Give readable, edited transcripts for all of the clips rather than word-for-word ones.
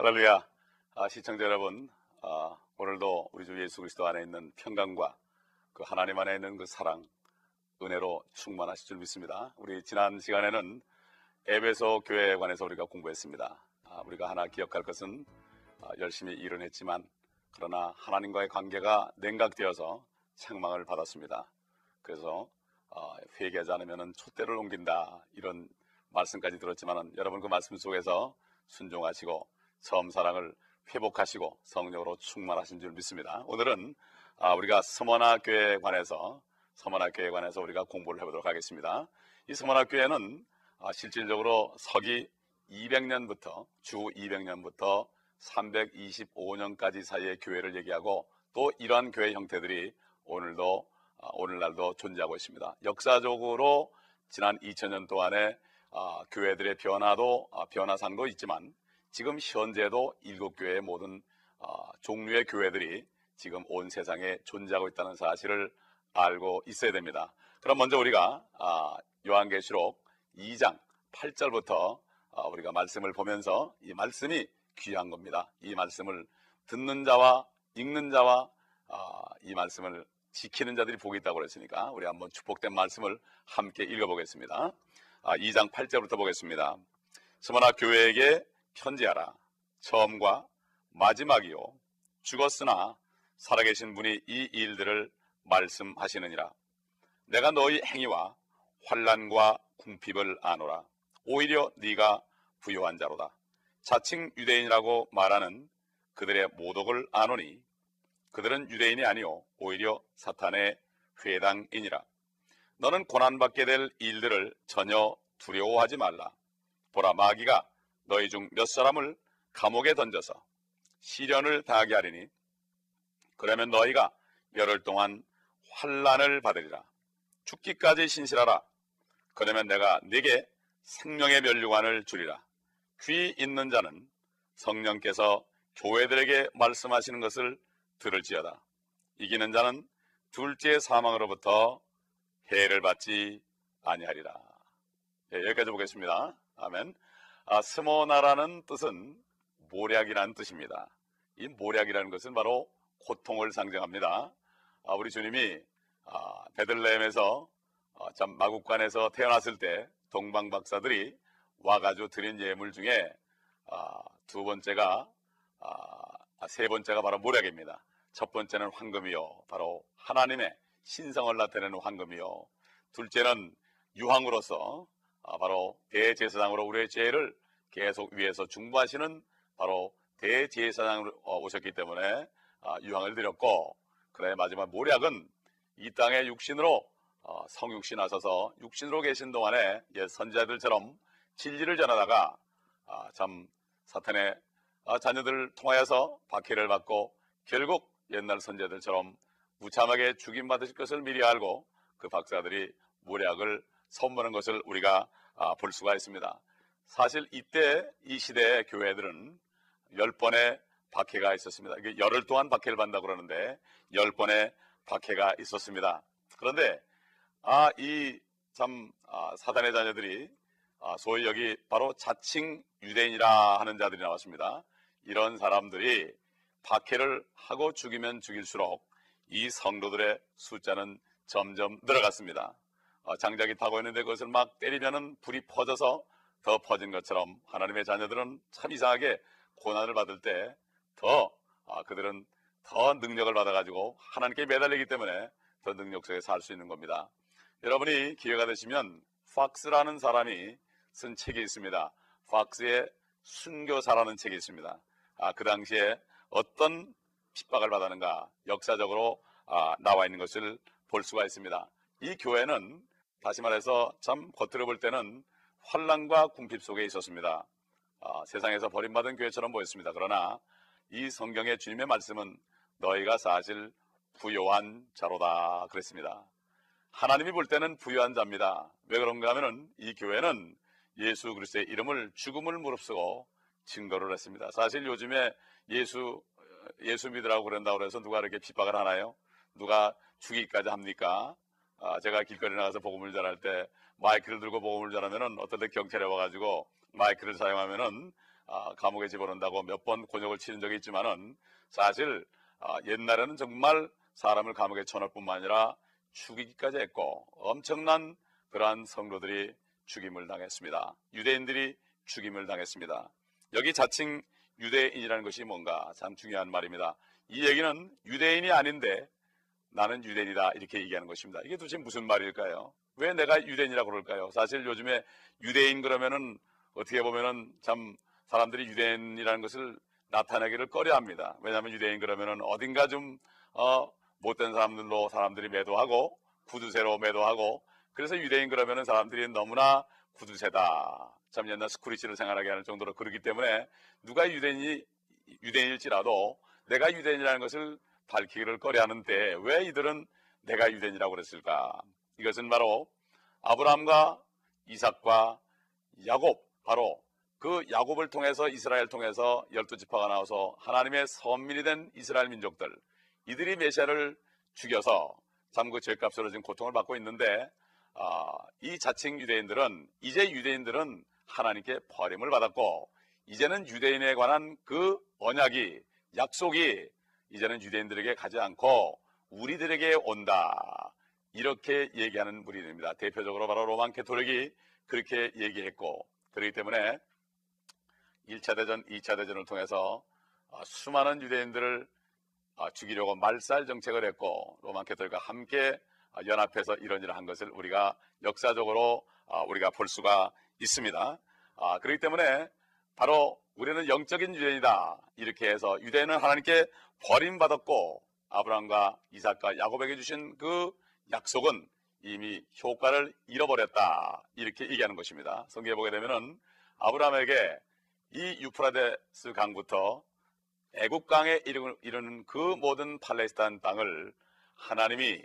할렐루야. 시청자 여러분, 오늘도 우리 주 예수 그리스도 안에 있는 평강과 그 하나님 안에 있는 그 사랑, 은혜로 충만하실 줄 믿습니다. 우리 지난 시간에는 에베소 교회에 관해서 우리가 공부했습니다. 우리가 하나 기억할 것은 열심히 일은 했지만 그러나 하나님과의 관계가 냉각되어서 책망을 받았습니다. 그래서 회개하지 않으면 촛대를 옮긴다, 이런 말씀까지 들었지만 여러분 그 말씀 속에서 순종하시고 처음 사랑을 회복하시고 성령으로 충만하신 줄 믿습니다. 오늘은 우리가 서머나 교회에 관해서 우리가 공부를 해보도록 하겠습니다. 이 서머나 교회는 실질적으로 서기 200년부터 주 200년부터 325년까지 사이의 교회를 얘기하고, 또 이러한 교회 형태들이 오늘날도 존재하고 있습니다. 역사적으로 지난 2000년 동안에 교회들의 변화상도 있지만 지금 현재도 7교회의 모든 종류의 교회들이 지금 온 세상에 존재하고 있다는 사실을 알고 있어야 됩니다. 그럼 먼저 우리가 요한계시록 2장 8절부터 우리가 말씀을 보면서, 이 말씀이 귀한 겁니다. 이 말씀을 듣는 자와 읽는 자와 이 말씀을 지키는 자들이 복이 있다고 그랬으니까 우리 한번 축복된 말씀을 함께 읽어보겠습니다. 2장 8절부터 보겠습니다. 스무나 교회에게 편지하라. 처음과 마지막이요 죽었으나 살아계신 분이 이 일들을 말씀하시느니라. 내가 너희 행위와 환난과 궁핍을 아노라. 오히려 네가 부요한 자로다. 자칭 유대인이라고 말하는 그들의 모독을 아노니 그들은 유대인이 아니요 오히려 사탄의 회당이니라. 너는 고난받게 될 일들을 전혀 두려워하지 말라. 보라, 마귀가 너희 중 몇 사람을 감옥에 던져서 시련을 당하게 하리니 그러면 너희가 열흘 동안 환난을 받으리라. 죽기까지 신실하라. 그러면 내가 네게 생명의 면류관을 주리라. 귀 있는 자는 성령께서 교회들에게 말씀하시는 것을 들을지어다. 이기는 자는 둘째 사망으로부터 해를 받지 아니하리라. 여기까지 보겠습니다. 아멘. 스모나라는 뜻은 모략이라는 뜻입니다. 이 모략이라는 것은 바로 고통을 상징합니다. 우리 주님이 베들레헴에서 마국간에서 태어났을 때 동방 박사들이 와가지고 드린 예물 중에 세 번째가 바로 모략입니다. 첫 번째는 황금이요, 바로 하나님의 신성을 나타내는 황금이요. 둘째는 유황으로서 바로 대제사장으로 우리의 죄를 계속 위에서 중보하시는 바로 대제사장으로 오셨기 때문에 유황을 드렸고, 그다음에 마지막 모략은 이 땅에 육신으로 성육신 하셔서 육신으로 계신 동안에 옛 선지자들처럼 진리를 전하다가 참 사탄의 자녀들을 통하여서 박해를 받고 결국 옛날 선지자들처럼 무참하게 죽임받으실 것을 미리 알고 그 박사들이 모략을 선보는 것을 우리가 볼 수가 있습니다. 사실 이때 이 시대의 교회들은 10번의 박해가 있었습니다. 열흘 동안 박해를 받는다고 그러는데 10번의 박해가 있었습니다. 그런데 사단의 자녀들이 소위 여기 바로 자칭 유대인이라 하는 자들이 나왔습니다. 이런 사람들이 박해를 하고 죽이면 죽일수록 이 성도들의 숫자는 점점 늘어갔습니다. 장작이 타고 있는데 그것을 막 때리면은 불이 퍼져서 더 퍼진 것처럼 하나님의 자녀들은 참 이상하게 고난을 받을 때 그들은 더 능력을 받아가지고 하나님께 매달리기 때문에 더 능력 속에 살 수 있는 겁니다. 여러분이 기회가 되시면 팍스라는 사람이 쓴 책이 있습니다. 팍스의 순교사라는 책이 있습니다. 그 당시에 어떤 핍박을 받았는가 역사적으로 나와 있는 것을 볼 수가 있습니다. 이 교회는 다시 말해서 참 겉으로 볼 때는 환난과 궁핍 속에 있었습니다. 세상에서 버림받은 교회처럼 보였습니다. 그러나 이 성경의 주님의 말씀은 너희가 사실 부요한 자로다 그랬습니다. 하나님이 볼 때는 부요한 자입니다. 왜 그런가 하면은 이 교회는 예수 그리스도의 이름을 죽음을 무릅쓰고 증거를 했습니다. 사실 요즘에 예수 믿으라고 그런다고 해서 누가 이렇게 핍박을 하나요? 누가 죽이기까지 합니까? 제가 길거리 나가서 복음을 전할 때 마이크를 들고 복음을 전하면은 어떤 때 경찰에 와가지고 마이크를 사용하면은 감옥에 집어넣는다고 몇 번 곤욕을 치른 적이 있지만은 사실 옛날에는 정말 사람을 감옥에 쳐넣을 뿐만 아니라 죽이기까지 했고 엄청난 그러한 성도들이 죽임을 당했습니다. 유대인들이 죽임을 당했습니다. 여기 자칭 유대인이라는 것이 뭔가 참 중요한 말입니다. 이 얘기는 유대인이 아닌데 나는 유대인이다 이렇게 얘기하는 것입니다. 이게 도대체 무슨 말일까요? 왜 내가 유대인이라고 그럴까요? 사실 요즘에 유대인 그러면은 어떻게 보면은 참 사람들이 유대인이라는 것을 나타내기를 꺼려합니다. 왜냐하면 유대인 그러면은 어딘가 좀 못된 사람들로 사람들이 매도하고 구두쇠로 매도하고 그래서 유대인 그러면은 사람들이 너무나 구두쇠다. 참 옛날 스크리치를 생각하게 하는 정도로 그러기 때문에 누가 유대인일지라도 내가 유대인이라는 것을 밝히기를 꺼려하는데 왜 이들은 내가 유대인이라고 그랬을까? 이것은 바로 아브라함과 이삭과 야곱, 바로 그 야곱을 통해서 이스라엘 통해서 12지파가 나와서 하나님의 선민이 된 이스라엘 민족들, 이들이 메시아를 죽여서 참 그 죄값으로 지금 고통을 받고 있는데 이 자칭 유대인들은 이제 유대인들은 하나님께 버림을 받았고 이제는 유대인에 관한 그 언약이 약속이 이제는 유대인들에게 가지 않고 우리들에게 온다 이렇게 얘기하는 무리들입니다. 대표적으로 바로 로만 가톨릭이 그렇게 얘기했고 그렇기 때문에 1차 대전, 2차 대전을 통해서 수많은 유대인들을 죽이려고 말살 정책을 했고 로만 가톨릭과 함께 연합해서 이런 일을 한 것을 우리가 역사적으로 우리가 볼 수가 있습니다. 그렇기 때문에 바로 우리는 영적인 유대인이다 이렇게 해서 유대인은 하나님께 버림받았고 아브라함과 이삭과 야곱에게 주신 그 약속은 이미 효과를 잃어버렸다 이렇게 얘기하는 것입니다. 성경에 보게 되면은 아브라함에게 이 유프라데스 강부터 애국강에 이르는 그 모든 팔레스타인 땅을 하나님이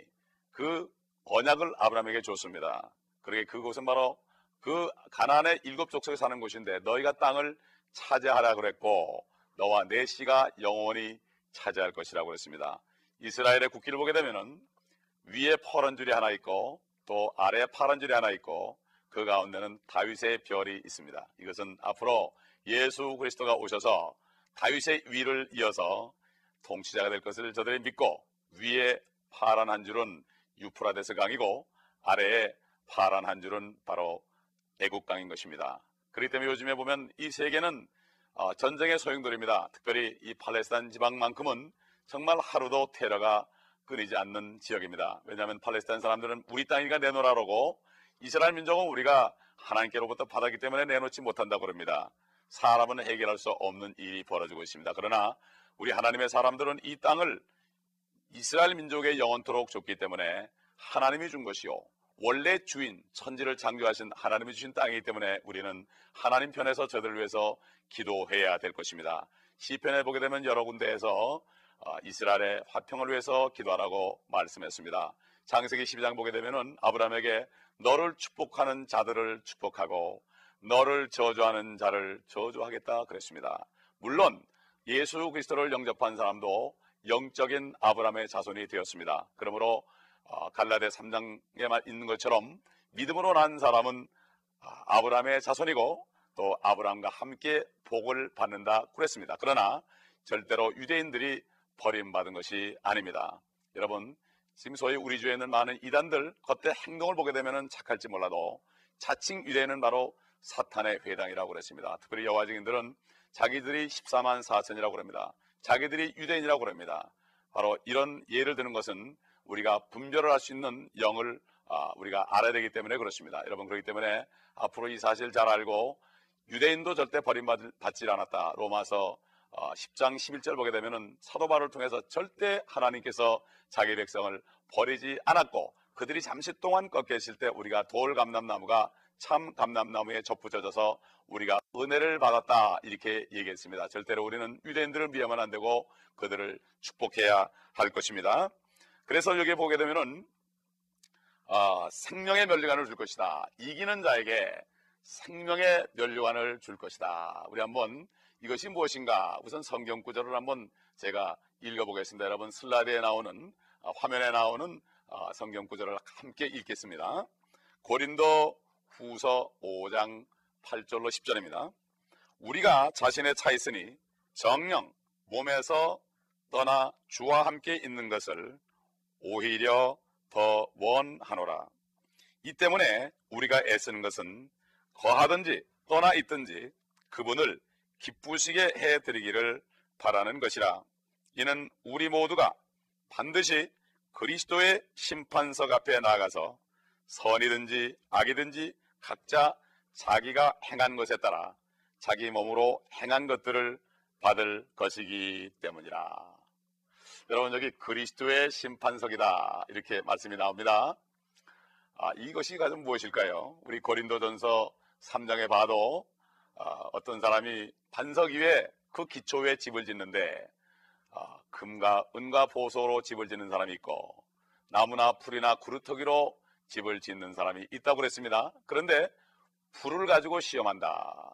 그 언약을 아브라함에게 줬습니다. 그러게 그곳은 바로 그 가나안의 7족속에 사는 곳인데 너희가 땅을 차지하라 그랬고 너와 내 씨가 영원히 차지할 것이라고 그랬습니다. 이스라엘의 국기를 보게 되면은 위에 파란 줄이 하나 있고 또 아래에 파란 줄이 하나 있고 그 가운데는 다윗의 별이 있습니다. 이것은 앞으로 예수 그리스도가 오셔서 다윗의 위를 이어서 통치자가 될 것을 저들이 믿고 위에 파란 한 줄은 유프라데스 강이고 아래에 파란 한 줄은 바로 애국강인 것입니다. 그렇기 때문에 요즘에 보면 이 세계는 전쟁의 소용돌이입니다. 특별히 이 팔레스타인 지방만큼은 정말 하루도 테러가 끊이지 않는 지역입니다. 왜냐하면 팔레스타인 사람들은 우리 땅이니까 내놓으라고 이스라엘 민족은 우리가 하나님께로부터 받았기 때문에 내놓지 못한다고 그럽니다. 사람은 해결할 수 없는 일이 벌어지고 있습니다. 그러나 우리 하나님의 사람들은 이 땅을 이스라엘 민족의 영원토록 줬기 때문에 하나님이 준 것이요 원래 주인 천지를 창조하신 하나님이 주신 땅이기 때문에 우리는 하나님 편에서 저들을 위해서 기도해야 될 것입니다. 시편에 보게 되면 여러 군데에서 이스라엘의 화평을 위해서 기도하라고 말씀했습니다. 창세기 12장 보게 되면은 아브라함에게 너를 축복하는 자들을 축복하고 너를 저주하는 자를 저주하겠다 그랬습니다. 물론 예수 그리스도를 영접한 사람도 영적인 아브라함의 자손이 되었습니다. 그러므로 갈라디아 3장에 있는 것처럼 믿음으로 난 사람은 아브라함의 자손이고 또 아브라함과 함께 복을 받는다 그랬습니다. 그러나 절대로 유대인들이 버림받은 것이 아닙니다. 여러분 지금 소위 우리 주에 있는 많은 이단들 겉에 행동을 보게 되면 착할지 몰라도 자칭 유대인은 바로 사탄의 회당이라고 그랬습니다. 특별히 여호와 증인들은 자기들이 14만 4천이라고 그럽니다. 자기들이 유대인이라고 그럽니다. 바로 이런 예를 드는 것은 우리가 분별을 할 수 있는 영을 우리가 알아야 되기 때문에 그렇습니다. 여러분 그렇기 때문에 앞으로 이 사실 잘 알고 유대인도 절대 버림받지 않았다. 로마서 10장 11절 보게 되면은 사도 바울을 통해서 절대 하나님께서 자기 백성을 버리지 않았고 그들이 잠시 동안 꺾였을 때 우리가 돌 감람나무가 참 감람나무에 접붙여져서 우리가 은혜를 받았다 이렇게 얘기했습니다. 절대로 우리는 유대인들을 미워하면 안 되고 그들을 축복해야 할 것입니다. 그래서 여기 보게 되면은 생명의 면류관을 줄 것이다. 이기는 자에게 생명의 면류관을 줄 것이다. 우리 한번 이것이 무엇인가 우선 성경 구절을 한번 제가 읽어보겠습니다. 여러분 슬라이드에 나오는 화면에 나오는 성경 구절을 함께 읽겠습니다. 고린도 후서 5장 8절로 10절입니다. 우리가 자신의 차 있으니 정령 몸에서 떠나 주와 함께 있는 것을 오히려 더 원하노라. 이 때문에 우리가 애쓰는 것은 거하든지 떠나 있든지 그분을 기쁘시게 해드리기를 바라는 것이라. 이는 우리 모두가 반드시 그리스도의 심판석 앞에 나가서 선이든지 악이든지 각자 자기가 행한 것에 따라 자기 몸으로 행한 것들을 받을 것이기 때문이라. 여러분, 여기 그리스도의 심판석이다 이렇게 말씀이 나옵니다. 이것이 가장 무엇일까요? 우리 고린도전서 3장에 봐도 어떤 사람이 반석 위에 그 기초 위에 집을 짓는데 금과 은과 보소로 집을 짓는 사람이 있고 나무나 풀이나 구루터기로 집을 짓는 사람이 있다고 그랬습니다. 그런데 불을 가지고 시험한다.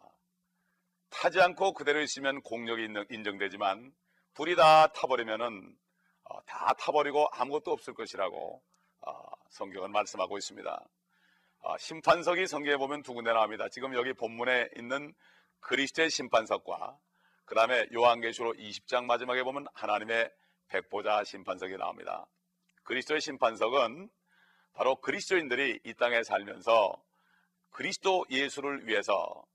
타지 않고 그대로 있으면 공력이 인정되지만 불이 다 타버리면은 다 타버리고 아무것도 없을 것이라고 성경은 말씀하고 있습니다. 심판석이 성경에 보면 두 군데 나옵니다. 지금 여기 본문에 있는 그리스도의 심판석과 그 다음에 요한계시록 20장 마지막에 보면 하나님의 백보자 심판석이 나옵니다. 그리스도의 심판석은 바로 그리스도인들이 이 땅에 살면서 그리스도 예수를 위해서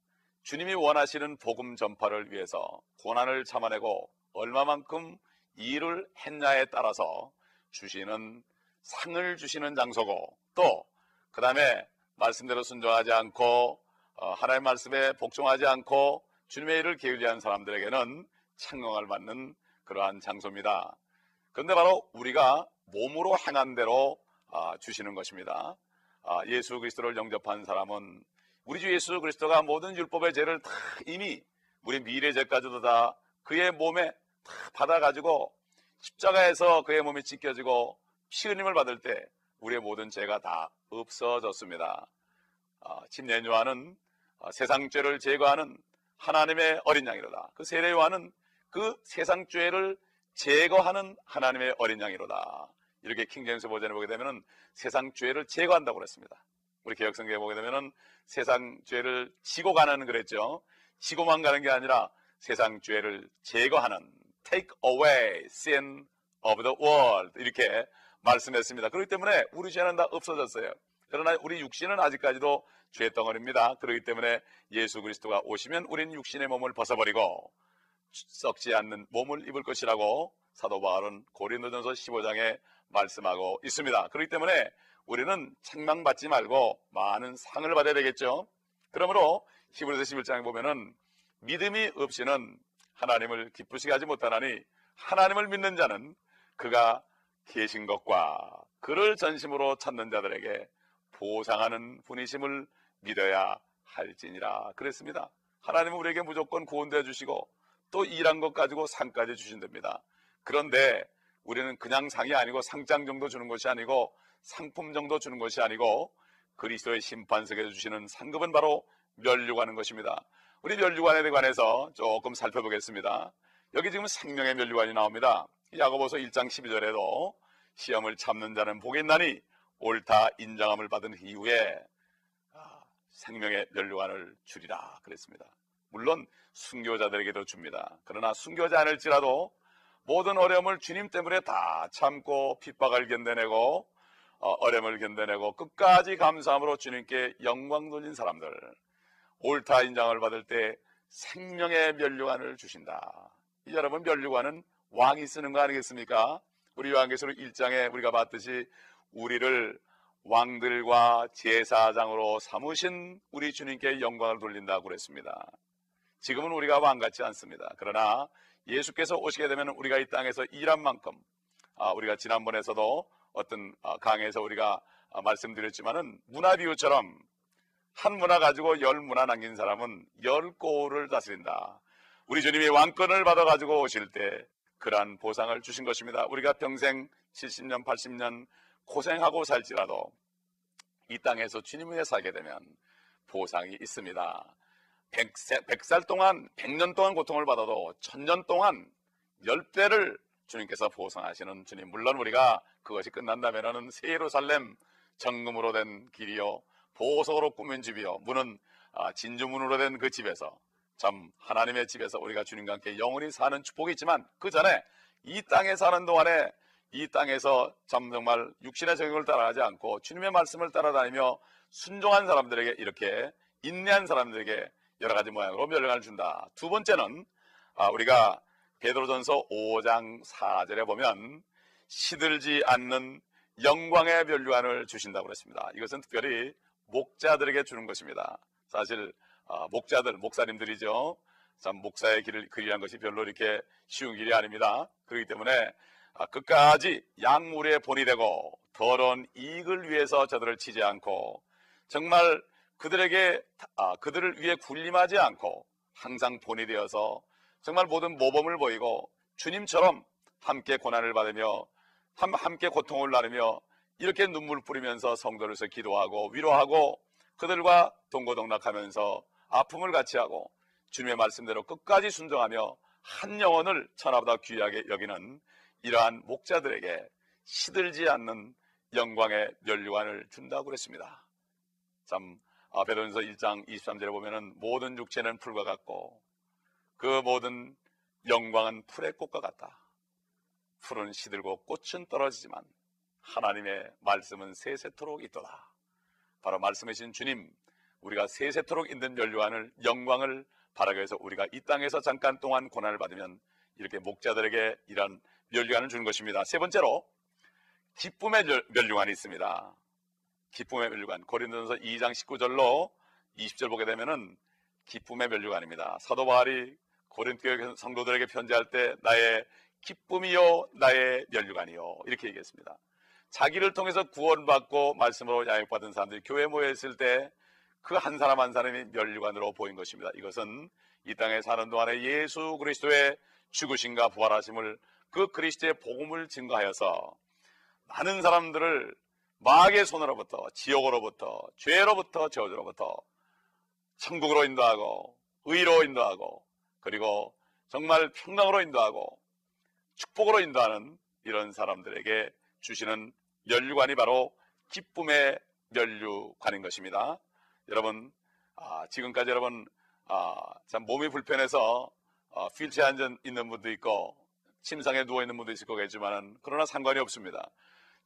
주님이 원하시는 복음 전파를 위해서 고난을 참아내고 얼마만큼 일을 했냐에 따라서 주시는 상을 주시는 장소고, 또 그 다음에 말씀대로 순종하지 않고 하나님의 말씀에 복종하지 않고 주님의 일을 게을리한 사람들에게는 책망을 받는 그러한 장소입니다. 그런데 바로 우리가 몸으로 행한 대로 주시는 것입니다. 예수 그리스도를 영접한 사람은 우리 주 예수 그리스도가 모든 율법의 죄를 다 이미 우리 미래 죄까지도 다 그의 몸에 다 받아가지고 십자가에서 그의 몸이 찢겨지고 피 흘림을 받을 때 우리의 모든 죄가 다 없어졌습니다. 침례 요한은 세상 죄를 제거하는 하나님의 어린 양이로다. 그 세례 요한은 그 세상 죄를 제거하는 하나님의 어린 양이로다. 이렇게 킹제임스 버전에 보게 되면 세상 죄를 제거한다고 그랬습니다. 우리 개혁성경에 보게 되면 세상 죄를 지고 가는 그랬죠. 지고만 가는 게 아니라 세상 죄를 제거하는 take away sin of the world 이렇게 말씀했습니다. 그렇기 때문에 우리 죄는 다 없어졌어요. 그러나 우리 육신은 아직까지도 죄덩어리입니다. 그렇기 때문에 예수 그리스도가 오시면 우리는 육신의 몸을 벗어버리고 썩지 않는 몸을 입을 것이라고 사도 바울은 고린도전서 15장에 말씀하고 있습니다. 그렇기 때문에 우리는 책망받지 말고 많은 상을 받아야 되겠죠. 그러므로 히브리서 11장에 보면은 믿음이 없이는 하나님을 기쁘시게 하지 못하나니 하나님을 믿는 자는 그가 계신 것과 그를 전심으로 찾는 자들에게 보상하는 분이심을 믿어야 할지니라 그랬습니다. 하나님은 우리에게 무조건 구원되어 주시고 또 일한 것 가지고 상까지 주신답니다. 그런데 우리는 그냥 상이 아니고 상장 정도 주는 것이 아니고 상품 정도 주는 것이 아니고 그리스도의 심판석에서 주시는 상급은 바로 면류관인 것입니다. 우리 면류관에 관해서 조금 살펴보겠습니다. 여기 지금 생명의 면류관이 나옵니다. 야고보서 1장 12절에도 시험을 참는 자는 복이 있나니 옳다 인정함을 받은 이후에 생명의 면류관을 주리라 그랬습니다. 물론 순교자들에게도 줍니다. 그러나 순교하지 않을지라도 모든 어려움을 주님 때문에 다 참고 핍박을 견뎌내고 어려움을 견뎌내고 끝까지 감사함으로 주님께 영광 돌린 사람들, 옳다 인정을 받을 때 생명의 면류관을 주신다. 여러분, 면류관은 왕이 쓰는 거 아니겠습니까? 우리 요한계시록 1장에 우리가 봤듯이 우리를 왕들과 제사장으로 삼으신 우리 주님께 영광을 돌린다고 그랬습니다. 지금은 우리가 왕 같지 않습니다. 그러나 예수께서 오시게 되면 우리가 이 땅에서 일한 만큼 우리가 지난번에서도 어떤 강의에서 우리가 말씀드렸지만은 문화 비유처럼 한 문화 가지고 열 문화 남긴 사람은 열 고을을 다스린다. 우리 주님이 왕권을 받아가지고 오실 때 그러한 보상을 주신 것입니다. 우리가 평생 70년 80년 고생하고 살지라도 이 땅에서 주님 위해 살게 되면 보상이 있습니다. 100살 동안 100년 동안 고통을 받아도 1000년 동안 10배를 주님께서 보상하시는 주님. 물론 우리가 그것이 끝난다면 새 예루살렘 정금으로 된 길이요 보석으로 꾸민 집이요 문은 진주문으로 된 그 집에서 참 하나님의 집에서 우리가 주님과 함께 영원히 사는 축복이 있지만, 그 전에 이 땅에 사는 동안에 이 땅에서 참 정말 육신의 정욕을 따라가지 않고 주님의 말씀을 따라다니며 순종한 사람들에게, 이렇게 인내한 사람들에게 여러 가지 모양으로 멸류관을 준다. 두 번째는 우리가 베드로전서 5장 4절에 보면 시들지 않는 영광의 멸류관을 주신다고 그랬습니다. 이것은 특별히 목자들에게 주는 것입니다. 사실 목자들, 목사님들이죠. 참 목사의 길을 그리란 것이 별로 이렇게 쉬운 길이 아닙니다. 그렇기 때문에 끝까지 양물의 본이 되고 더러운 이익을 위해서 저들을 치지 않고, 정말 그들을 위해 군림하지 않고 항상 본이 되어서 정말 모든 모범을 보이고 주님처럼 함께 고난을 받으며 함께 고통을 나누며 이렇게 눈물 뿌리면서 성도로서 기도하고 위로하고 그들과 동고동락하면서 아픔을 같이 하고 주님의 말씀대로 끝까지 순종하며 한 영혼을 천하보다 귀하게 여기는 이러한 목자들에게 시들지 않는 영광의 멸류관을 준다고 그랬습니다. 참 베드로전서 1장 23절에 보면은 모든 육체는 풀과 같고 그 모든 영광은 풀의 꽃과 같다. 풀은 시들고 꽃은 떨어지지만 하나님의 말씀은 세세토록 있도다. 바로 말씀하신 주님, 우리가 세세토록 있는 멸류관을, 영광을 바라기 위해서 우리가 이 땅에서 잠깐 동안 고난을 받으면 이렇게 목자들에게 이런 멸류관을 주는 것입니다. 세 번째로 기쁨의 멸류관이 있습니다. 기쁨의 멸류관, 고린도전서 2장 19절로 20절 보게 되면은 기쁨의 멸류관입니다. 사도 바울이 고린도 성도들에게 편지할 때 나의 기쁨이요 나의 멸류관이요 이렇게 얘기했습니다. 자기를 통해서 구원받고 말씀으로 양육받은 사람들이 교회에 모여있을 때 그 한 사람 한 사람이 멸류관으로 보인 것입니다. 이것은 이 땅에 사는 동안에 예수 그리스도의 죽으심과 부활하심을, 그 그리스도의 복음을 증거하여서 많은 사람들을 마귀의 손으로부터, 지옥으로부터, 죄로부터, 저주로부터 천국으로 인도하고 의로 인도하고 그리고 정말 평강으로 인도하고 축복으로 인도하는 이런 사람들에게 주시는 멸류관이 바로 기쁨의 멸류관인 것입니다. 여러분, 지금까지 여러분 참 몸이 불편해서 휠체어에 앉아 있는 분도 있고 침상에 누워 있는 분도 있을 거겠지만 그러나 상관이 없습니다.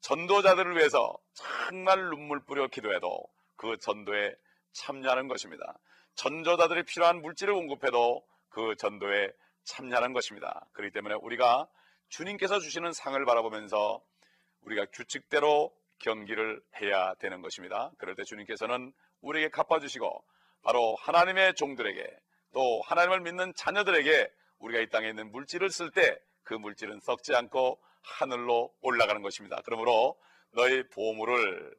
전도자들을 위해서 정말 눈물 뿌려 기도해도 그 전도에 참여하는 것입니다. 전도자들이 필요한 물질을 공급해도 그 전도에 참여하는 것입니다. 그렇기 때문에 우리가 주님께서 주시는 상을 바라보면서 우리가 규칙대로 경기를 해야 되는 것입니다. 그럴 때 주님께서는 우리에게 갚아주시고 바로 하나님의 종들에게 또 하나님을 믿는 자녀들에게 우리가 이 땅에 있는 물질을 쓸 때 그 물질은 썩지 않고 하늘로 올라가는 것입니다. 그러므로 너희 보물을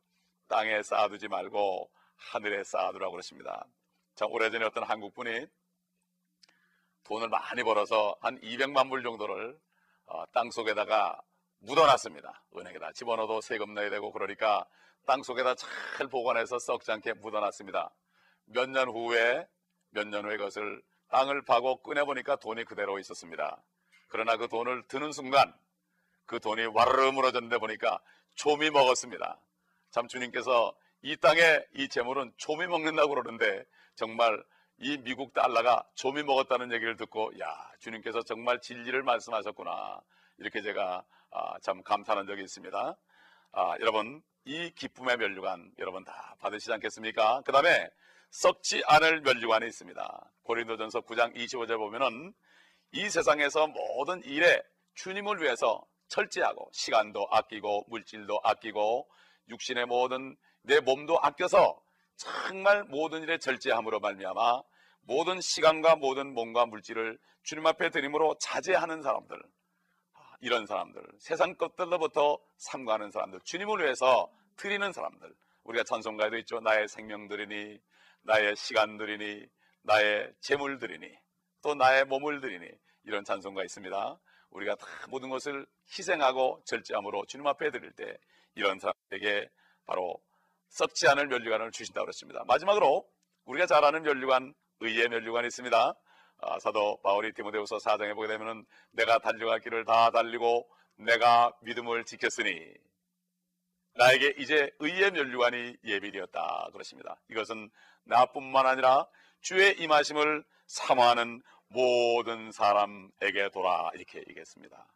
땅에 쌓아두지 말고 하늘에 쌓아두라고 그랬습니다. 자, 오래전에 어떤 한국분이 돈을 많이 벌어서 한 200만 불 정도를 땅속에다가 묻어놨습니다. 은행에다 집어넣어도 세금 내야 되고 그러니까 땅속에다 잘 보관해서 썩지 않게 묻어놨습니다. 몇 년 후에 그것을 땅을 파고 꺼내보니까 돈이 그대로 있었습니다. 그러나 그 돈을 드는 순간 그 돈이 와르르 무너졌는데 보니까 좀이 먹었습니다. 참 주님께서 이 땅에 이 재물은 좀이 먹는다고 그러는데 정말 이 미국 달러가 좀이 먹었다는 얘기를 듣고 야, 주님께서 정말 진리를 말씀하셨구나 이렇게 제가 참 감탄한 적이 있습니다. 여러분, 이 기쁨의 멸류관 여러분 다 받으시지 않겠습니까? 그 다음에 썩지 않을 멸류관이 있습니다. 고린도전서 9장 25절 보면은 이 세상에서 모든 일에 주님을 위해서 철저하고 시간도 아끼고 물질도 아끼고 육신의 모든 내 몸도 아껴서 정말 모든 일에 절제함으로 말미암아 모든 시간과 모든 몸과 물질을 주님 앞에 드림으로 자제하는 사람들, 이런 사람들, 세상 것들로부터 삼가하는 사람들, 주님을 위해서 드리는 사람들, 우리가 찬송가에도 있죠. 나의 생명들이니 나의 시간들이니 나의 재물들이니 또 나의 몸을 드리니 이런 찬송가 있습니다. 우리가 다 모든 것을 희생하고 절제함으로 주님 앞에 드릴 때 이런 사람에게 바로 썩지 않을 멸류관을 주신다고 그랬습니다. 마지막으로 우리가 잘 아는 멸류관, 의의 멸류관이 있습니다. 사도 바울이 디모데후서 4장에 보게 되면 내가 달려갈 길을 다 달리고 내가 믿음을 지켰으니 나에게 이제 의의 면류관이 예비되었다 그러십니다. 이것은 나뿐만 아니라 주의 임하심을 사모하는 모든 사람에게 돌아 이렇게 얘기했습니다.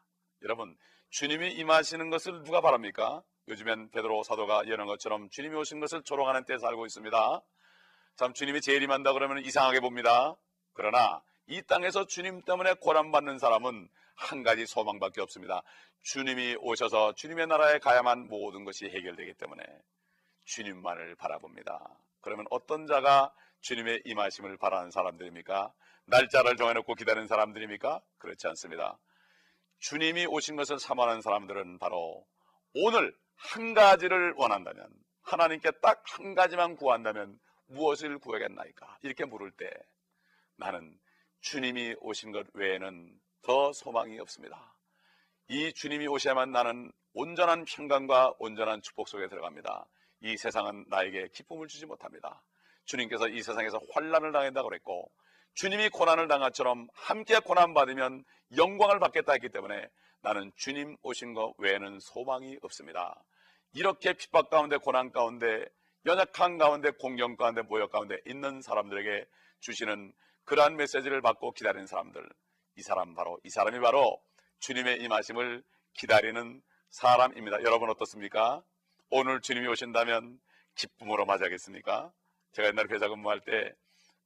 여러분, 주님이 임하시는 것을 누가 바랍니까? 요즘엔 베드로 사도가 예언한 것처럼 주님이 오신 것을 조롱하는 때에 살고 있습니다. 참, 주님이 제일 임한다 그러면 이상하게 봅니다. 그러나 이 땅에서 주님 때문에 고난받는 사람은 한 가지 소망밖에 없습니다. 주님이 오셔서 주님의 나라에 가야만 모든 것이 해결되기 때문에 주님만을 바라봅니다. 그러면 어떤 자가 주님의 임하심을 바라는 사람들입니까? 날짜를 정해놓고 기다리는 사람들입니까? 그렇지 않습니다. 주님이 오신 것을 사모하는 사람들은 바로 오늘 한 가지를 원한다면, 하나님께 딱 한 가지만 구한다면 무엇을 구하겠나이까? 이렇게 물을 때 나는 주님이 오신 것 외에는 더 소망이 없습니다. 이 주님이 오셔야만 나는 온전한 평강과 온전한 축복 속에 들어갑니다. 이 세상은 나에게 기쁨을 주지 못합니다. 주님께서 이 세상에서 환난을 당한다고 그랬고, 주님이 고난을 당한 것처럼 함께 고난받으면 영광을 받겠다 했기 때문에 나는 주님 오신 것 외에는 소망이 없습니다. 이렇게 핍박 가운데, 고난 가운데, 연약한 가운데, 공경 가운데, 모욕 가운데 있는 사람들에게 주시는 그러한 메시지를 받고 기다리는 사람들, 이 사람이 바로 주님의 임하심을 기다리는 사람입니다. 여러분 어떻습니까? 오늘 주님이 오신다면 기쁨으로 맞이하겠습니까? 제가 옛날에 회사 근무할 때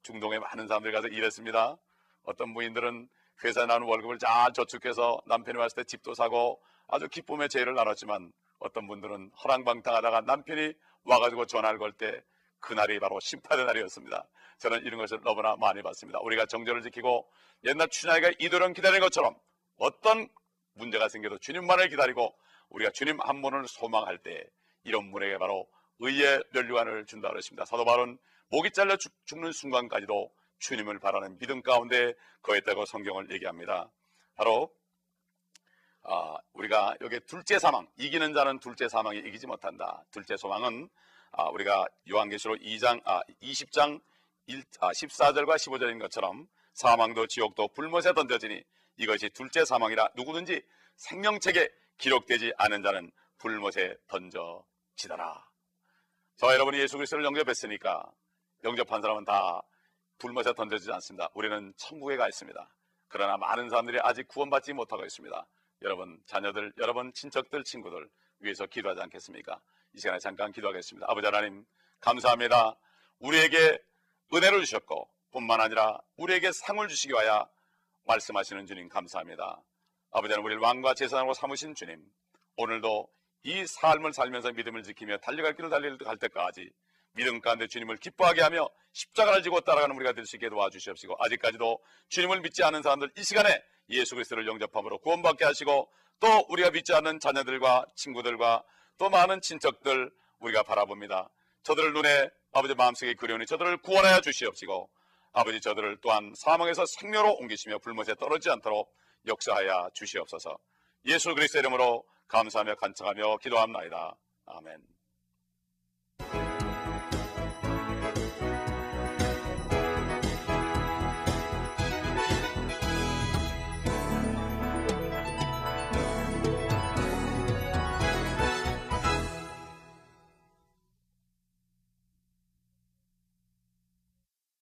중동에 많은 사람들이 가서 일했습니다. 어떤 부인들은 회사에 나오는 월급을 잘 저축해서 남편이 왔을 때 집도 사고 아주 기쁨의 제의를 나눴지만, 어떤 분들은 허랑방탕하다가 남편이 와가지고 전화를 걸 때 그날이 바로 심판의 날이었습니다. 저는 이런 것을 너무나 많이 봤습니다. 우리가 정절을 지키고 옛날 춘향이가 이도령 기다리는 것처럼 어떤 문제가 생겨도 주님만을 기다리고 우리가 주님 한 분을 소망할 때 이런 분에게 바로 의의 면류관을 준다 그러십니다. 사도 바울은 목이 잘려 죽는 순간까지도 주님을 바라는 믿음 가운데 거했다고 성경을 얘기합니다. 바로 우리가 여기 둘째 사망, 이기는 자는 둘째 사망이 이기지 못한다. 둘째 소망은 우리가 요한계시록 20장 14절과 15절인 것처럼 사망도 지옥도 불못에 던져지니 이것이 둘째 사망이라 누구든지 생명책에 기록되지 않은 자는 불못에 던져지더라. 저와 여러분이 예수 그리스도를 영접했으니까 영접한 사람은 다 불못에 던져지지 않습니다. 우리는 천국에 가 있습니다. 그러나 많은 사람들이 아직 구원받지 못하고 있습니다. 여러분 자녀들, 여러분 친척들, 친구들 위해서 기도하지 않겠습니까? 이 시간에 잠깐 기도하겠습니다. 아버지 하나님, 감사합니다. 우리에게 은혜를 주셨고 뿐만 아니라 우리에게 상을 주시기 위하여 말씀하시는 주님 감사합니다. 아버지 하나님, 우리를 왕과 제사장으로 삼으신 주님, 오늘도 이 삶을 살면서 믿음을 지키며 달려갈 길을 달려갈 때까지 믿음 가운데 주님을 기뻐하게 하며 십자가를 지고 따라가는 우리가 될 수 있게 도와주시옵시고, 아직까지도 주님을 믿지 않는 사람들 이 시간에 예수 그리스도를 영접함으로 구원받게 하시고, 또 우리가 믿지 않는 자녀들과 친구들과 또 많은 친척들 우리가 바라봅니다. 저들을 눈에 아버지 마음속에 그리우니 저들을 구원하여 주시옵시고, 아버지 저들을 또한 사망에서 생명으로 옮기시며 불못에 떨어지지 않도록 역사하여 주시옵소서. 예수 그리스도의 이름으로 감사하며 간청하며 기도합나이다. 아멘.